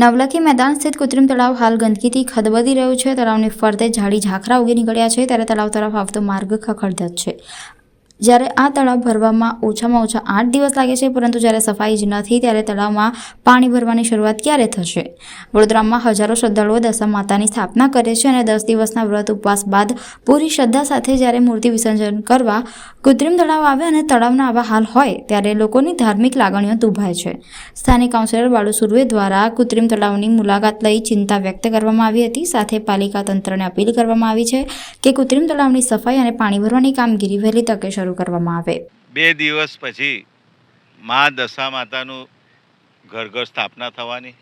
નવલખી મેદાન સ્થિત કૃત્રિમ તળાવ હાલ ગંદકીથી ખદબદી રહ્યું છે। તળાવની ફરતે ઝાડી ઝાખરા ઉગી નીકળ્યા છે, ત્યારે તળાવ તરફ આવતો માર્ગ ખખડધજ છે। જ્યારે આ તળાવ ભરવામાં ઓછામાં ઓછા 8 દિવસ લાગે છે, પરંતુ જ્યારે સફાઈ જ નથી ત્યારે તળાવમાં પાણી ભરવાની શરૂઆત ક્યારે થશે? વડોદરામાં હજારો શ્રદ્ધાળુઓ દશા માતાની સ્થાપના કરે છે અને 10 દિવસના વ્રત ઉપવાસ બાદ પૂરી શ્રદ્ધા સાથે જ્યારે મૂર્તિ વિસર્જન કરવા કૃત્રિમ તળાવ આવે અને તળાવના આવા હાલ હોય ત્યારે લોકોની ધાર્મિક લાગણીઓ દુભાય છે। સ્થાનિક કાઉન્સિલર બાળુ સુર્વે દ્વારા કૃત્રિમ તળાવની મુલાકાત લઈ ચિંતા વ્યક્ત કરવામાં આવી હતી। સાથે પાલિકા તંત્રને અપીલ કરવામાં આવી છે કે કૃત્રિમ તળાવની સફાઈ અને પાણી ભરવાની કામગીરી વહેલી તકે શરૂ કરવામાં આવે। 2 દિવસ પછી મા દશા માતાનું ઘર ઘર સ્થાપના થવાની,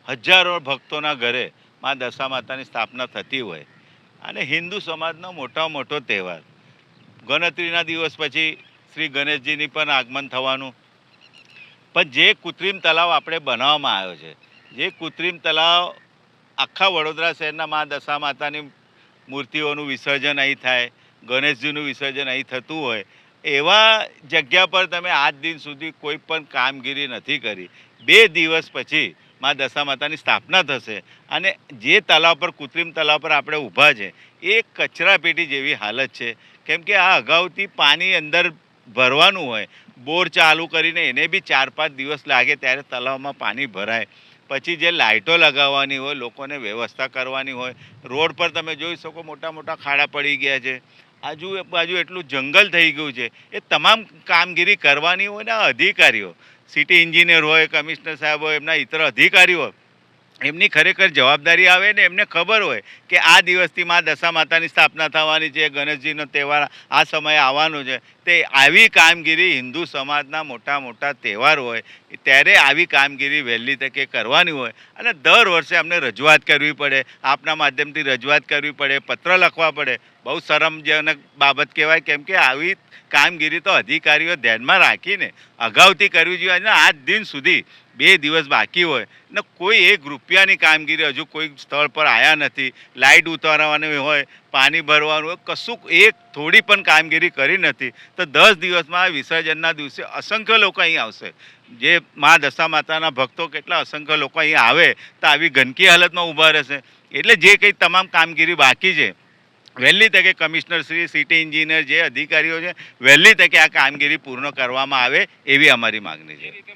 હજારો ભક્તોના ઘરે મા દશા માતાની સ્થાપના થતી હોય અને હિન્દુ સમાજનો મોટામાં મોટો તહેવાર। ગણતરીના દિવસ પછી શ્રી ગણેશજીની પણ આગમન થવાનું। પણ જે કૃત્રિમ તળાવ આપણે બનાવવામાં આવ્યો છે, જે કૃત્રિમ તળાવ આખા વડોદરા શહેરના મા દશા માતાની મૂર્તિઓનું વિસર્જન અહીં થાય, ગણેશજીનું વિસર્જન અહીં થતું હોય, એવા જગ્યા પર તમે આજ દિન સુધી કોઈ પણ કામગીરી નથી કરી। 2 દિવસ પછી મા દશા માતાની સ્થાપના થશે અને જે તળાવ પર કૃત્રિમ તળાવ પર આપણે ઊભા છે એ કચરાપેટી જેવી હાલત છે। કેમ કે આ અગાઉથી પાણી અંદર ભરવાનું હોય, બોર ચાલુ કરીને એને બી 4-5 દિવસ લાગે ત્યારે તળાવમાં પાણી ભરાય। પછી જે લાઇટો લગાવવાની હોય, લોકોને વ્યવસ્થા કરવાની હોય, રોડ પર તમે જોઈ શકો મોટા મોટા ખાડા પડી ગયા છે, આજુબાજુ એટલું જંગલ થઈ ગયું છે। એ તમામ કામગીરી કરવાની હોય ને અધિકારીઓ, સિટી એન્જિનિયર હોય, કમિશનર સાહેબ હોય, એમના ઇતર અધિકારીઓ, એમની ખરેખર જવાબદારી આવે ને એમને ખબર હોય કે આ દિવસથી મા દશા માતાની સ્થાપના થવાની છે, ગણેશજીનો તહેવાર આ સમયે આવવાનો છે, તે આવી કામગીરી હિન્દુ સમાજના મોટા મોટા તહેવાર હોય ત્યારે આવી કામગીરી વહેલી તકે કરવાની હોય અને દર વર્ષે અમને રજૂઆત કરવી પડે, આપના માધ્યમથી રજૂઆત કરવી પડે, પત્ર લખવા પડે। બહુ શરમજનક બાબત કહેવાય, કેમ કે આવી કામગીરી તો અધિકારીઓ ધ્યાનમાં રાખીને અગાઉથી કરવી જોઈએ અને આજ દિન સુધી 2 દિવસ બાકી હોય ને કોઈ 1 રૂપિયાની કામગીરી હજુ કોઈ સ્થળ પર આવ્યા નથી। લાઇટ ઉતારવાની હોય, પાણી ભરવાનું હોય, કશું એક થોડી પણ કામગીરી કરી નથી। તો 10 દિવસમાં વિસર્જનના દિવસે અસંખ્ય લોકો અહીં આવશે। જે મા દશા માતાના ભક્તો કેટલા અસંખ્ય લોકો અહીં આવે તો આવી ગંદકી હાલતમાં ઊભા રહેશે। એટલે જે કંઈ તમામ કામગીરી બાકી છે વહેલી તકે કમિશનર શ્રી, સિટી એન્જિનિયર, જે અધિકારીઓ છે, વહેલી તકે આ કામગીરી પૂર્ણ કરવામાં આવે એવી અમારી માગણી છે।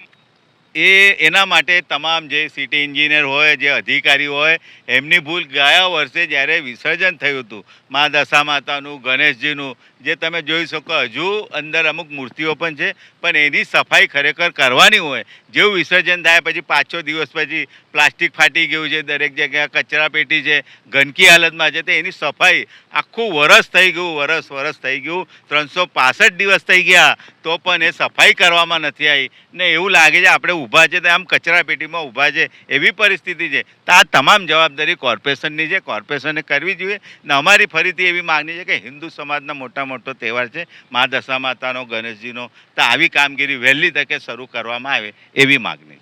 એના માટે તમામ જે સિટી એન્જિનિયર હોય, જે અધિકારીઓ હોય, એમની ભૂલ ગયા વર્ષે જ્યારે વિસર્જન થયું હતું મા દશા માતાનું, ગણેશજીનું, જે તમે જોઈ શકો હજુ અંદર અમુક મૂર્તિઓ પણ છે, પણ એની સફાઈ ખરેખર કરવાની હોય। જેવું વિસર્જન થાય પછી 5-6 દિવસ પછી પ્લાસ્ટિક ફાટી ગયું છે, દરેક જગ્યાએ કચરાપેટી છે, ગંદકી હાલતમાં છે, તો એની સફાઈ આખું વરસ થઈ ગયું, વરસ થઈ ગયું, 365 દિવસ થઈ ગયા તો પણ એ સફાઈ કરવામાં નથી આવી ને એવું લાગે છે આપણે ઊભા છે તો આમ કચરાપેટીમાં ઊભા છે એવી પરિસ્થિતિ છે। તો આ તમામ જવાબદારી કોર્પોરેશનની છે, કોર્પોરેશને કરવી જોઈએ ને અમારી ફરીથી એવી માગણી છે કે હિન્દુ સમાજના મોટો તહેવાર છે મા દશા માતાનો, ગણેશજીનો, તો આવી કામગીરી વહેલી તકે શરૂ કરવામાં આવે એવી માગણી છે।